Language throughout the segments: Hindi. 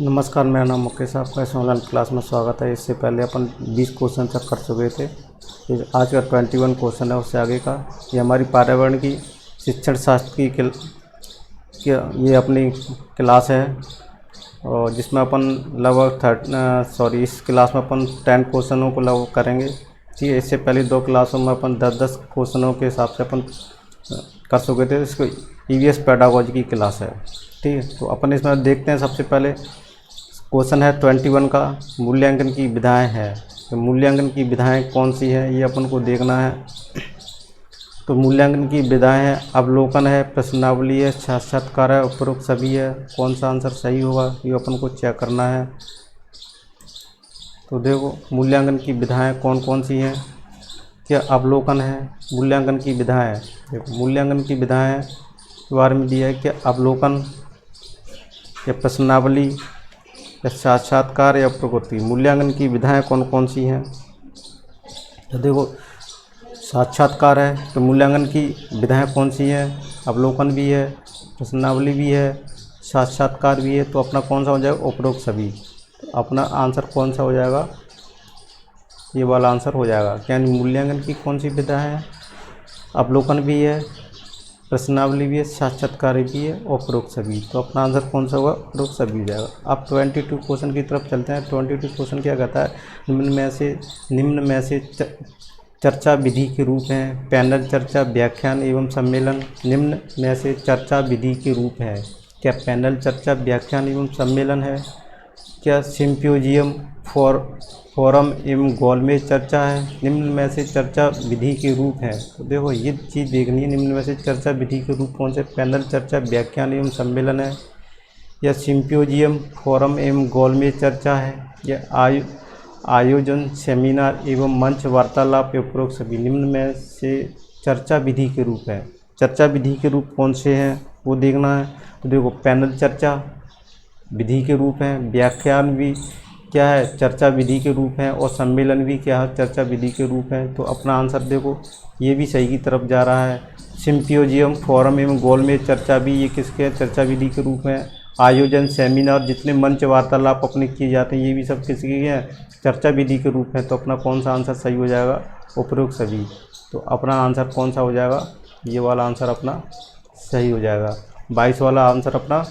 नमस्कार, मेरा नाम मुकेश, आपका इस ऑनलाइन क्लास में स्वागत है। इससे पहले अपन 20 क्वेश्चन तक कर चुके थे। ये आज का 21 क्वेश्चन है, उससे आगे का। ये हमारी पर्यावरण की शिक्षण शास्त्र की ये अपनी क्लास है, और जिसमें अपन लगभग इस क्लास में अपन 10 क्वेश्चनों को लगभग करेंगे। ठीक है, इससे पहले 2 क्लासों में अपन 10-10 क्वेश्चनों के हिसाब से अपन कर चुके थे। इसको ईवीएस पेडागोजी की क्लास है। ठीक है, तो अपन इसमें देखते हैं। सबसे पहले क्वेश्चन है 21 का, मूल्यांकन की विधाएं है। तो मूल्यांकन की विधाएं कौन सी है, ये अपन को देखना है। तो मूल्यांकन की विधाएं है, अवलोकन है, प्रश्नावली है, साक्षात्कार है, उपरोक्त सभी है। कौन सा आंसर सही होगा ये अपन को चेक करना है। तो देखो, मूल्यांकन की विधाएं कौन कौन सी हैं। क्या अवलोकन है मूल्यांकन की विधाएं। देखो, मूल्यांकन की विधाएं के बारे में दिया है कि अवलोकन या प्रश्नावली या साक्षात्कार या प्रकृति। मूल्यांकन की विधाएं कौन कौन सी हैं। तो देखो, साक्षात्कार है तो मूल्यांकन की विधाएं कौन सी हैं। अवलोकन भी है, प्रश्नावली भी है, साक्षात्कार भी है। तो अपना कौन सा हो जाएगा, उपरोक्त सभी। तो अपना आंसर कौन सा हो जाएगा, ये वाला आंसर हो जाएगा। यानी मूल्यांकन की कौन सी विधाएं हैं, अवलोकन भी है, प्रश्नावली भी है, साक्षात्कार भी है, उपरोक्त सभी। तो अपना आंसर कौन सा होगा, उपरोक्त सभी हो जाएगा। अब 22 क्वेश्चन की तरफ चलते हैं। 22 क्वेश्चन क्या कहता है, निम्न में से चर्चा विधि के रूप हैं। पैनल चर्चा, व्याख्यान एवं सम्मेलन निम्न में से चर्चा विधि के रूप है। क्या पैनल चर्चा, व्याख्यान एवं सम्मेलन है। क्या सिम्पोजियम, फोरम एवं गोलमेज चर्चा है। निम्न में से चर्चा विधि के रूप है। तो देखो, ये चीज़ देखनी है, निम्न में से चर्चा विधि के रूप कौन से। पैनल चर्चा, व्याख्यान एवं सम्मेलन है, या सिम्पोजियम, फोरम एवं गोलमेज चर्चा है, या आयोजन, सेमिनार एवं मंच वार्तालाप या उपरोक्त सभी। निम्न में से चर्चा विधि के रूप है। चर्चा विधि के रूप कौन से हैं वो देखना है। तो देखो, पैनल चर्चा विधि के रूप हैं, व्याख्यान भी क्या है, चर्चा विधि के रूप हैं, और सम्मेलन भी क्या है, चर्चा विधि के रूप हैं। तो अपना आंसर देखो, ये भी सही की तरफ जा रहा है। सिम्पोजियम, फोरम एवं गोलमेज चर्चा भी ये किसके हैं, चर्चा विधि के रूप हैं। आयोजन, सेमिनार, जितने मंच वार्तालाप अपने किए जाते हैं, ये भी सब किसके हैं, चर्चा विधि के रूप हैं। तो अपना कौन सा आंसर सही हो जाएगा, उपरोक्त सभी। तो अपना आंसर कौन सा हो जाएगा, ये वाला आंसर अपना सही हो जाएगा। 22 वाला आंसर अपना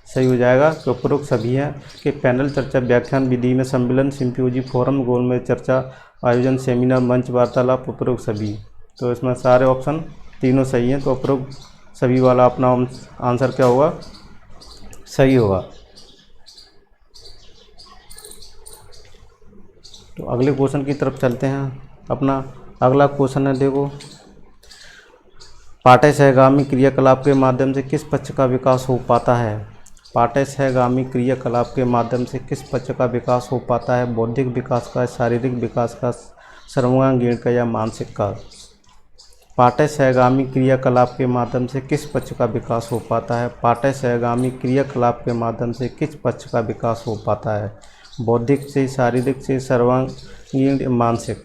सही हो जाएगा कि उपरोक्त सभी हैं कि पैनल चर्चा, व्याख्यान विधि में सम्मेलन, सिम्पोजी, फोरम, गोलमेज चर्चा, आयोजन, सेमिनार, मंच वार्तालाप, उपरोक्त सभी। तो इसमें सारे ऑप्शन तीनों सही हैं। तो उपरोक्त सभी वाला अपना आंसर क्या होगा, सही होगा। तो अगले क्वेश्चन की तरफ चलते हैं। अपना अगला क्वेश्चन है, देखो, पाठ्य सहगामी क्रियाकलाप के माध्यम से किस पक्ष का विकास हो पाता है। पाठ्य सहगामी क्रियाकलाप के माध्यम से किस पक्ष का विकास हो पाता है। बौद्धिक विकास का, शारीरिक विकास का, सर्वांगीण का, या मानसिक का। पाठ्य सहगामी क्रियाकलाप के माध्यम से किस पक्ष का विकास हो पाता है। पाठ्य सहगामी क्रियाकलाप के माध्यम से किस पक्ष का विकास हो पाता है। बौद्धिक से, शारीरिक से, सर्वांगीण, मानसिक।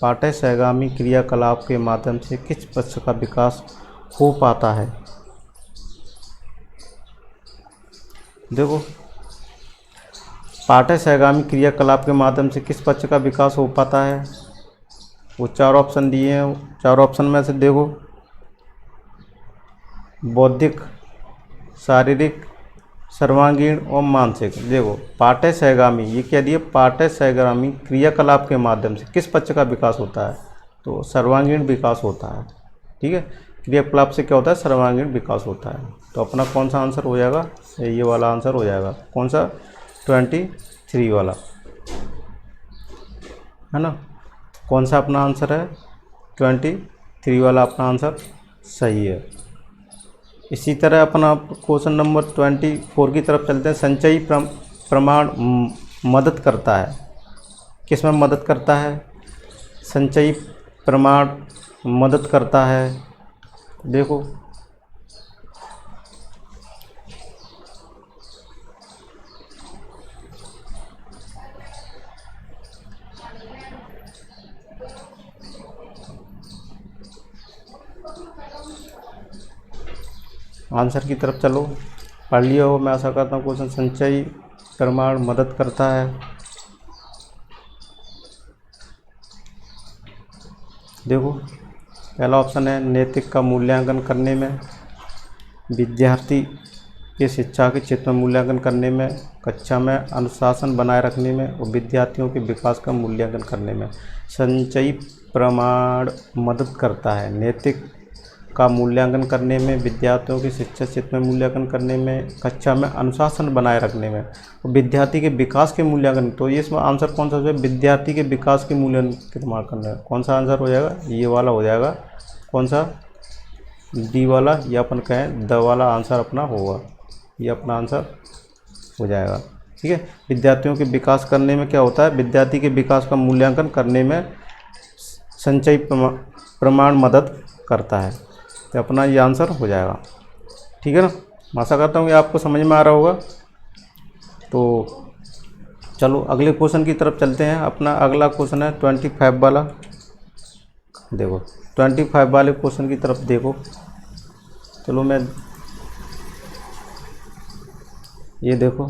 पाठ्य सहगामी क्रियाकलाप के माध्यम से किस पक्ष का विकास हो पाता है। देखो, पाठ्य सहगामी क्रियाकलाप के माध्यम से किस पक्ष का विकास हो पाता है, वो 4 ऑप्शन दिए हैं। 4 ऑप्शन में से देखो, बौद्धिक, शारीरिक, सर्वांगीण और मानसिक। देखो, पाठ्य सहगामी, ये क्या दिए, पाठ्य सहगामी क्रियाकलाप के माध्यम से किस पक्ष का विकास होता है, तो सर्वांगीण विकास होता है। ठीक है, क्रियाकलाप से क्या होता है, सर्वांगीण विकास होता है। तो अपना कौन सा आंसर हो जाएगा, ये वाला आंसर हो जाएगा। कौन सा, 23 वाला, है ना। कौन सा अपना आंसर है, 23 वाला अपना आंसर सही है। इसी तरह अपना क्वेश्चन नंबर 24 की तरफ चलते हैं। संचयी प्रमाण मदद करता है, किस में मदद करता है, संचयी प्रमाण मदद करता है। देखो, आंसर की तरफ चलो, पढ़ लिया हो मैं आशा करता हूँ क्वेश्चन। संचयी प्रमाण मदद करता है। देखो पहला ऑप्शन है नैतिक का मूल्यांकन करने में, विद्यार्थी के शिक्षा के क्षेत्र में मूल्यांकन करने में, कक्षा में अनुशासन बनाए रखने में और विद्यार्थियों के विकास का मूल्यांकन करने में संचयी प्रमाण मदद करता है। नैतिक का मूल्यांकन करने में, विद्यार्थियों के शिक्षा क्षेत्र में मूल्यांकन करने में, कक्षा में अनुशासन बनाए रखने में और विद्यार्थी के विकास के मूल्यांकन। तो ये इसमें आंसर कौन सा हो जाएगा? विद्यार्थी के विकास के मूल्यांकन करना है। कौन सा आंसर हो जाएगा? ये वाला हो जाएगा। कौन सा? डी वाला, या अपन कहें द वाला आंसर अपना होगा। ये अपना आंसर हो जाएगा। ठीक है, विद्यार्थियों के विकास करने में क्या होता है? विद्यार्थी के विकास का मूल्यांकन करने में संचयी प्रमाण मदद करता है। तो अपना ये आंसर हो जाएगा। ठीक है ना, मैं आशा करता हूँ कि आपको समझ में आ रहा होगा। तो चलो अगले क्वेश्चन की तरफ चलते हैं। अपना अगला क्वेश्चन है 25 वाला। देखो 25 वाले क्वेश्चन की तरफ देखो। चलो मैं ये देखो,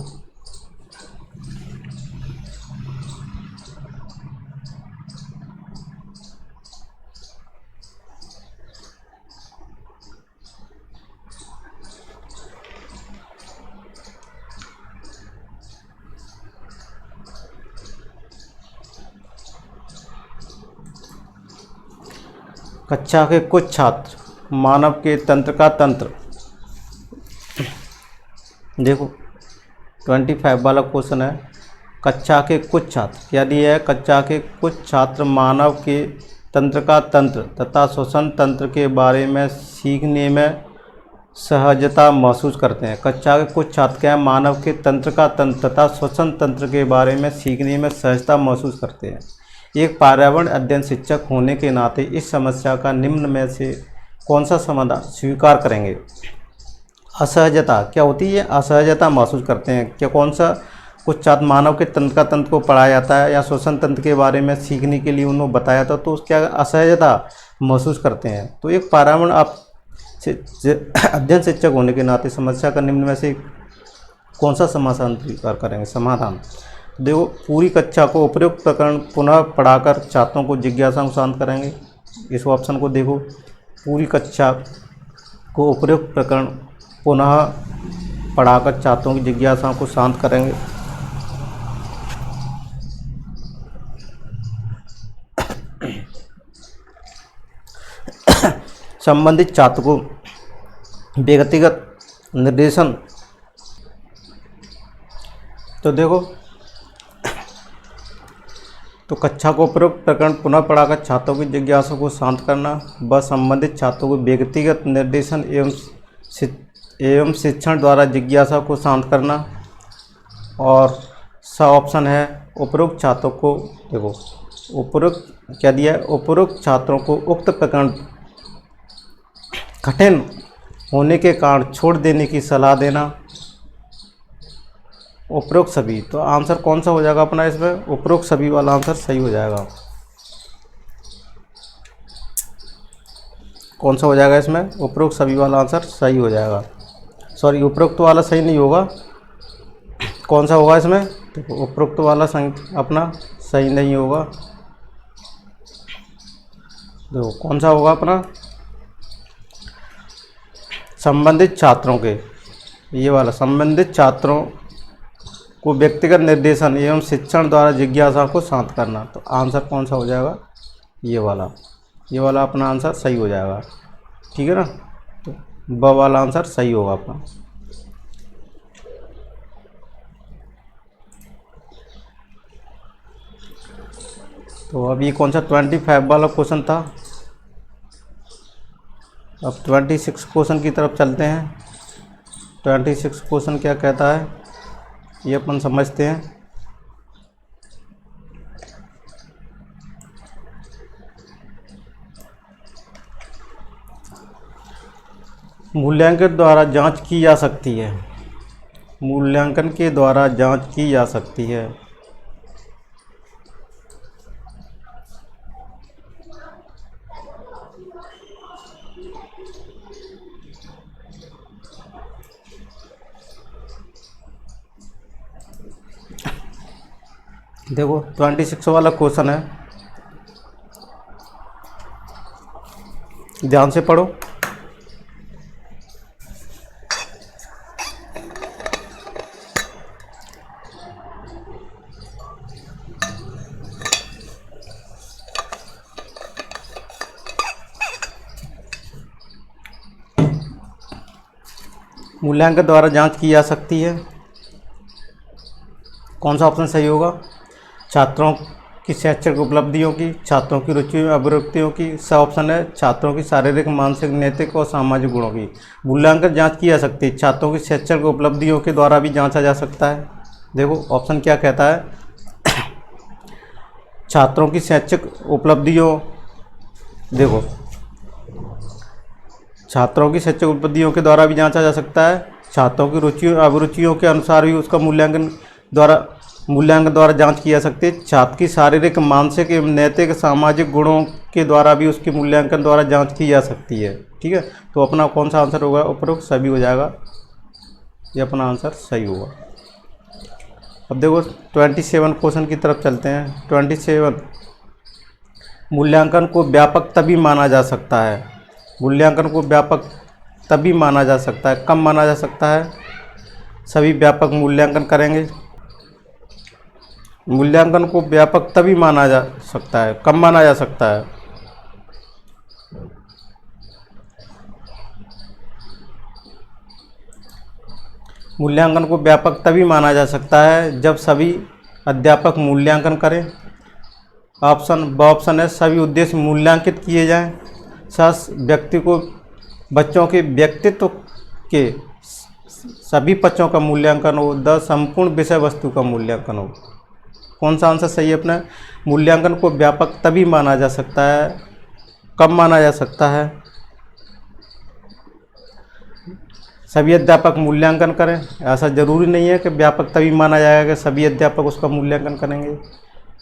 कक्षा के कुछ छात्र मानव के तंत्र का तंत्र। देखो 25 वाला क्वेश्चन है, कक्षा के कुछ छात्र क्या दिया है? कक्षा के कुछ छात्र मानव के तंत्र का तंत्र तथा श्वसन तंत्र के बारे में सीखने में सहजता महसूस करते हैं। कक्षा के कुछ छात्र क्या है? मानव के तंत्र का तंत्र तथा श्वसन तंत्र के बारे में सीखने में सहजता महसूस करते हैं। एक पर्यावरण अध्ययन शिक्षक होने के नाते इस समस्या का निम्न में से कौन सा समाधान स्वीकार करेंगे? असहजता क्या होती है? असहजता महसूस करते हैं। क्या कौन सा? कुछ छात्र मानव के तंत्र का तंत्र को पढ़ाया जाता है या श्वसन तंत्र के बारे में सीखने के लिए उन्हें बताया था, तो क्या असहजता महसूस करते हैं। तो एक पर्यावरण आप अध्ययन शिक्षक होने के नाते समस्या का निम्न में से कौन सा समाधान स्वीकार करेंगे? समाधान देखो, पूरी कक्षा को उपयुक्त प्रकरण पुनः पढ़ाकर छात्रों को जिज्ञासा को शांत करेंगे। इस ऑप्शन को देखो, पूरी कक्षा को उपयुक्त प्रकरण पुनः पढ़ाकर छात्रों की जिज्ञासा को शांत करेंगे। संबंधित छात्र को व्यक्तिगत निर्देशन। तो देखो, तो कक्षा को उपयुक्त प्रकरण पुनः पढ़ाकर छात्रों की जिज्ञासा को शांत करना, व संबंधित छात्रों को व्यक्तिगत निर्देशन एवं शिक्षण द्वारा जिज्ञासा को शांत करना। और सा ऑप्शन है उपयुक्त छात्रों को, देखो उपयुक्त क्या दिया है? उपयुक्त छात्रों को उक्त प्रकरण कठिन होने के कारण छोड़ देने की सलाह देना। उपरोक्त सभी, तो आंसर कौन सा हो जाएगा अपना इसमें? उपरोक्त सभी वाला आंसर सही हो जाएगा। कौन सा हो जाएगा इसमें? उपरोक्त सभी वाला आंसर सही हो जाएगा। सॉरी, उपरोक्त वाला सही नहीं होगा। कौन सा होगा इसमें? तो उपरोक्त वाला अपना सही नहीं होगा। देखो कौन सा होगा अपना? संबंधित छात्रों के, ये वाला संबंधित छात्रों को व्यक्तिगत निर्देशन एवं शिक्षण द्वारा जिज्ञासा को शांत करना। तो आंसर कौन सा हो जाएगा? ये वाला अपना आंसर सही हो जाएगा। ठीक है ना, तो ब वाला आंसर सही होगा अपना। तो अब ये कौन सा 25 वाला क्वेश्चन था। अब 26 क्वेश्चन की तरफ चलते हैं। 26 क्वेश्चन क्या कहता है ये अपन समझते हैं। मूल्यांकन द्वारा जांच की जा सकती है। मूल्यांकन के द्वारा जांच की जा सकती है। देखो 26 वाला क्वेश्चन है, ध्यान से पढ़ो। मूल्यांकन द्वारा जांच की जा सकती है। कौन सा ऑप्शन सही होगा? छात्रों की शैक्षिक उपलब्धियों की, छात्रों की रुचि अभिरुचियों की। सा ऑप्शन है छात्रों की शारीरिक, मानसिक, नैतिक और सामाजिक गुणों की। मूल्यांकन जांच की जा सकती है, छात्रों की शैक्षिक उपलब्धियों के द्वारा भी जांचा जा सकता है। देखो ऑप्शन क्या कहता है, छात्रों की शैक्षिक उपलब्धियों, देखो छात्रों की शैक्षिक उपलब्धियों के द्वारा भी जांचा जा सकता है, छात्रों की रुचि अभिरुचियों के अनुसार भी उसका मूल्यांकन द्वारा जांच की जा सकती है, छात्र की शारीरिक, मानसिक एवं नैतिक सामाजिक गुणों के द्वारा भी उसकी मूल्यांकन द्वारा जांच की जा सकती है। ठीक है, तो अपना कौन सा आंसर होगा? उपरोक्त सभी हो जाएगा, ये अपना आंसर सही होगा। अब देखो 27 क्वेश्चन की तरफ चलते हैं। 27, मूल्यांकन को व्यापक तभी माना जा सकता है। मूल्यांकन को व्यापक तभी माना जा सकता है, कब माना जा सकता है? सभी व्यापक मूल्यांकन करेंगे। मूल्यांकन को व्यापक तभी माना जा सकता है, कब माना जा सकता है? मूल्यांकन को व्यापक तभी माना जा सकता है जब सभी अध्यापक मूल्यांकन करें। ऑप्शन है सभी उद्देश्य मूल्यांकित किए जाएं। व्यक्ति को बच्चों के व्यक्तित्व के सभी पक्षों का मूल्यांकन हो। संपूर्ण विषय वस्तु का मूल्यांकन हो। कौन सा आंसर सही है अपना? मूल्यांकन को व्यापक तभी माना जा सकता है, कब माना जा सकता है? सभी अध्यापक मूल्यांकन करें। ऐसा जरूरी नहीं है कि व्यापक तभी माना जाएगा कि सभी अध्यापक उसका मूल्यांकन करेंगे,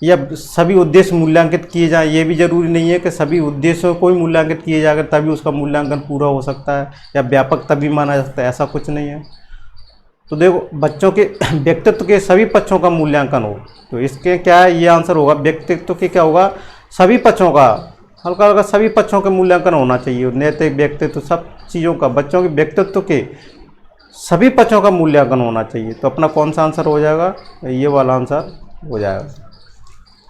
या सभी उद्देश्य मूल्यांकित किए जाएं, ये भी जरूरी नहीं है कि सभी उद्देश्यों को ही मूल्यांकित किए जाकर तभी उसका मूल्यांकन पूरा हो सकता है या व्यापक तभी माना जा सकता है, ऐसा कुछ नहीं है। तो देखो बच्चों के व्यक्तित्व के सभी पक्षों का मूल्यांकन हो, तो इसके क्या है, ये आंसर होगा व्यक्तित्व के क्या होगा, सभी पक्षों का, हल्का हल्का सभी पक्षों के मूल्यांकन होना चाहिए। नैतिक, व्यक्तित्व, सब चीज़ों का, बच्चों के व्यक्तित्व के सभी पक्षों का मूल्यांकन होना चाहिए। तो अपना कौन सा आंसर हो जाएगा? ये वाला आंसर हो जाएगा।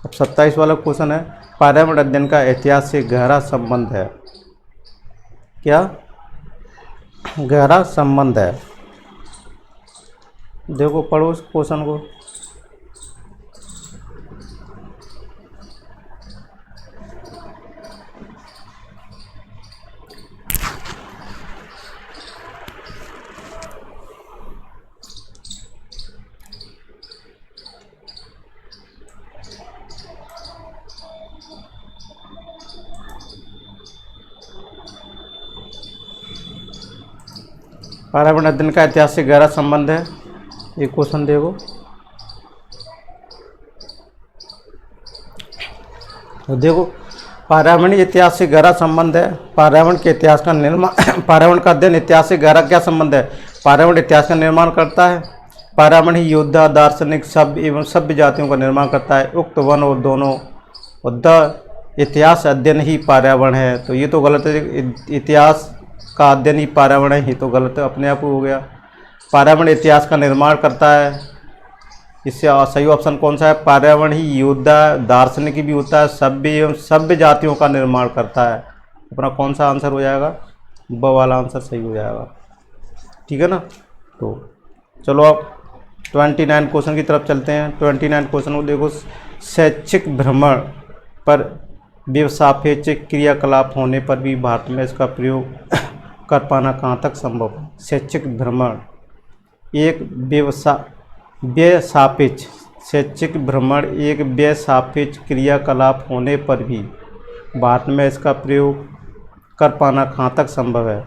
अब 27 वाला क्वेश्चन है, पर्यावरण अध्ययन का इतिहास से गहरा संबंध है। क्या गहरा संबंध है? देखो पढ़ो उस क्वेश्चन को। पर्यावरण अध्ययन का इतिहास से गहरा संबंध है, एक क्वेश्चन देखो। तो देखो पर्यावरणीय इतिहास से गहरा संबंध है। पर्यावरण के इतिहास का निर्माण पर्यावरण का अध्ययन इतिहास से गहरा क्या संबंध है? पर्यावरण इतिहास का निर्माण करता है। पर्यावरण ही योद्धा, दार्शनिक, सभ्य एवं सभ्य जातियों का निर्माण करता है। उक्त वन और दोनों इतिहास अध्ययन ही पर्यावरण है। तो ये तो गलत है, इतिहास का अध्ययन ही पर्यावरण है, ही तो गलत है, अपने आप हो गया। पर्यावरण इतिहास का निर्माण करता है, इससे सही ऑप्शन कौन सा है? पर्यावरण ही योद्धा, दार्शनिक भी होता है, सभ्य एवं सभ्य जातियों का निर्माण करता है। अपना कौन सा आंसर हो जाएगा? ब वाला आंसर सही हो जाएगा। ठीक है ना। तो चलो अब 29 क्वेश्चन की तरफ चलते हैं। 29 क्वेश्चन को देखो, शैक्षिक भ्रमण पर व्यवसापेक्ष क्रियाकलाप होने पर भी भारत में इसका प्रयोग कर पाना कहाँ तक संभव है? शैक्षिक भ्रमण एक व्यवसापेक्ष, शैक्षिक भ्रमण एक व्यवसापेक्ष क्रियाकलाप होने पर भी भारत में इसका प्रयोग कर पाना कहाँ तक संभव है?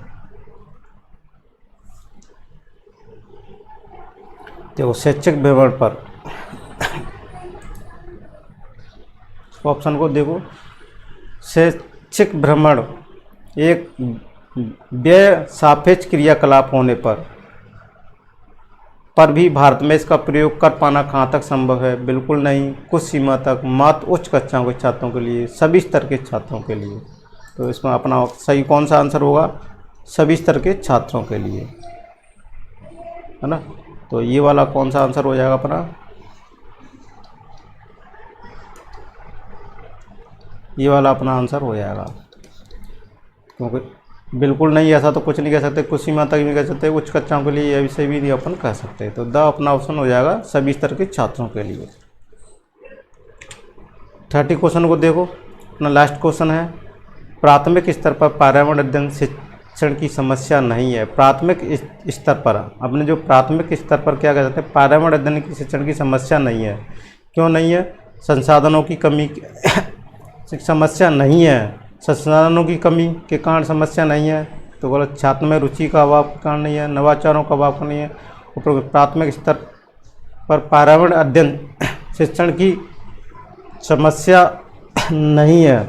देखो शैक्षिक भ्रमण पर, ऑप्शन को देखो, शैक्षिक भ्रमण एक व्यय सापेक्ष क्रियाकलाप होने पर पर भी भारत में इसका प्रयोग कर पाना कहाँ तक संभव है? बिल्कुल नहीं, कुछ सीमा तक, मात्र उच्च कक्षाओं के छात्रों के लिए, सभी स्तर के छात्रों के लिए। तो इसमें अपना सही कौन सा आंसर होगा? सभी स्तर के छात्रों के लिए, है ना। तो ये वाला कौन सा आंसर हो जाएगा अपना? ये वाला अपना आंसर हो जाएगा, क्योंकि बिल्कुल नहीं ऐसा तो कुछ नहीं कह सकते, कुछ सीमा तक नहीं कह सकते, उच्च कक्षाओं के लिए ये भी नहीं अपन कह सकते। तो द अपना ऑप्शन हो जाएगा सभी स्तर के छात्रों के लिए। 30 क्वेश्चन को देखो, अपना लास्ट क्वेश्चन है, प्राथमिक स्तर पर पर्यावरण अध्ययन शिक्षण की समस्या नहीं है। प्राथमिक स्तर पर, अपने जो प्राथमिक स्तर पर क्या कह सकते हैं, पर्यावरण अध्ययन की शिक्षण की समस्या नहीं है। क्यों नहीं है? संसाधनों की कमी की समस्या नहीं है। संसाधनों की कमी के कारण समस्या नहीं है, तो गलत। छात्र में रुचि का अभाव के कारण नहीं है, नवाचारों का अभाव नहीं है। उपरोक्त प्राथमिक स्तर पर पर्यावरण अध्ययन शिक्षण की समस्या नहीं है।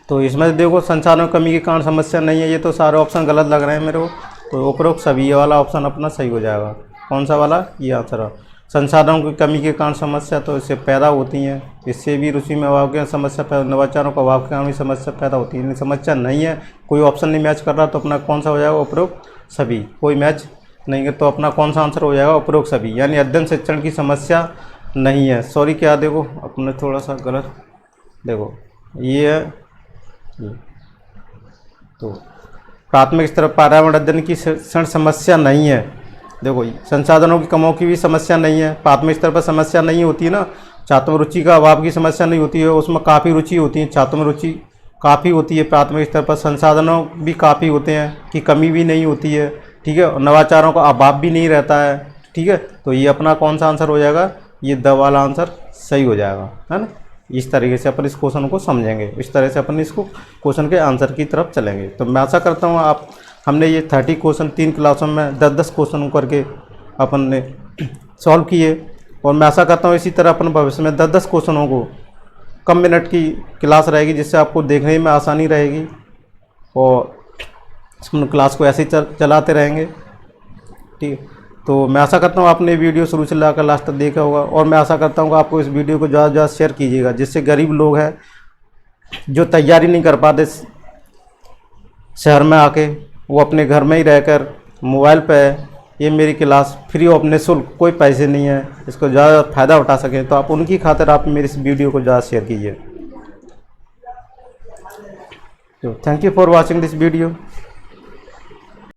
तो इसमें देखो संसाधनों की कमी के कारण समस्या नहीं है, ये तो सारे ऑप्शन गलत लग रहे हैं मेरे को। तो उपरोक्त सभी वाला ऑप्शन अपना सही हो जाएगा। कौन सा वाला? ये आंसर है। संसाधनों की कमी के कारण समस्या तो इससे पैदा होती है, इससे भी रुचि में अभाव के समस्या पैदा, नवाचारों का अभाव के कारण भी समस्या पैदा होती है। समस्या नहीं है, कोई ऑप्शन नहीं मैच कर रहा, तो अपना कौन सा हो जाएगा? उपरोक्त सभी। कोई मैच नहीं है तो अपना कौन सा आंसर हो जाएगा? उपरोक्त सभी, यानी अध्ययन शिक्षण की समस्या नहीं है। सॉरी, क्या देखो अपने थोड़ा सा गलत, देखो ये है, तो प्राथमिक स्तर पर पर्यावरण अध्ययन की शिक्षण समस्या नहीं है। देखो संसाधनों की कमी की भी समस्या नहीं है, प्राथमिक स्तर पर समस्या नहीं होती है ना। छात्रों में रुचि का अभाव की समस्या नहीं होती है, उसमें काफ़ी रुचि होती है, छात्रों में रुचि काफ़ी होती है। प्राथमिक स्तर पर संसाधनों भी काफ़ी होते हैं कि कमी भी नहीं होती है, ठीक है। और नवाचारों का अभाव भी नहीं रहता है, ठीक है। तो ये अपना कौन सा आंसर हो जाएगा? ये द वाला आंसर सही हो जाएगा, है ना। इस तरीके से अपन इस क्वेश्चन को समझेंगे, इस तरह से अपन इसको क्वेश्चन के आंसर की तरफ चलेंगे। तो मैं आशा करता हूँ आप, हमने ये 30 क्वेश्चन 3 क्लासों में 10-10 क्वेश्चन करके अपन ने सॉल्व किए, और मैं आशा करता हूँ इसी तरह अपन भविष्य में 10-10 क्वेश्चनों को, कम मिनट की क्लास रहेगी जिससे आपको देखने में आसानी रहेगी, और हम क्लास को ऐसे ही चलाते रहेंगे, ठीक है। तो मैं आशा करता हूँ आपने वीडियो शुरू से लाकर लास्ट तक देखा होगा, और मैं आशा करता हूँ कि आपको इस वीडियो को ज़्यादा से ज़्यादा शेयर कीजिएगा, जिससे गरीब लोग हैं जो तैयारी नहीं कर पाते शहर में आके, वो अपने घर में ही रहकर मोबाइल पे ये मेरी क्लास फ्री ऑफ निःशुल्क, कोई पैसे नहीं है, इसको ज़्यादा फ़ायदा उठा सकें। तो आप उनकी खातिर आप मेरी इस वीडियो को ज़्यादा शेयर कीजिए। तो thank you for watching this video.